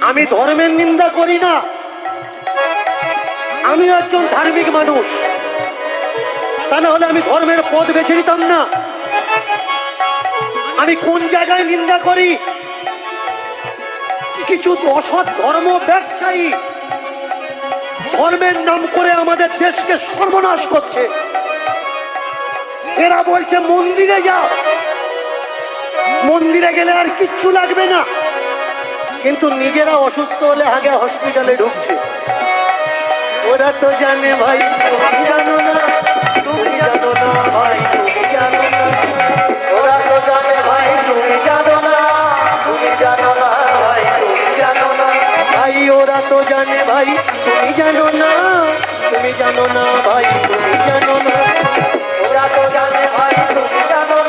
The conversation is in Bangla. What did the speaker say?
আমি ধর্মের নিন্দা করি না, আমি একজন ধার্মিক মানুষ, তা না হলে আমি ধর্মের পথ বেছে নিতাম না। আমি কোন জায়গায় নিন্দা করি, কিছু অসৎ ধর্ম ব্যবসায়ী ধর্মের নাম করে আমাদের দেশকে সর্বনাশ করছে। এরা বলছে মন্দিরে যাও, মন্দিরে গেলে আর কিচ্ছু লাগবে না, কিন্তু নিজেরা অসুস্থ হলে আগে হসপিটালে ঢুকছে। ওরা তো জানে ভাই, তুমি জানো না, তুমি জানো না ভাই, তুমি জানো না, ওরা তো জানে ভাই, তুমি জানো না, তুমি জানো না ভাই, তুমি জানো না ভাই, ওরা তো জানে ভাই, তুমি জানো না, তুমি জানো না ভাই, তুমি জানো না, ওরা তো জানে ভাই, তুমি জানো না।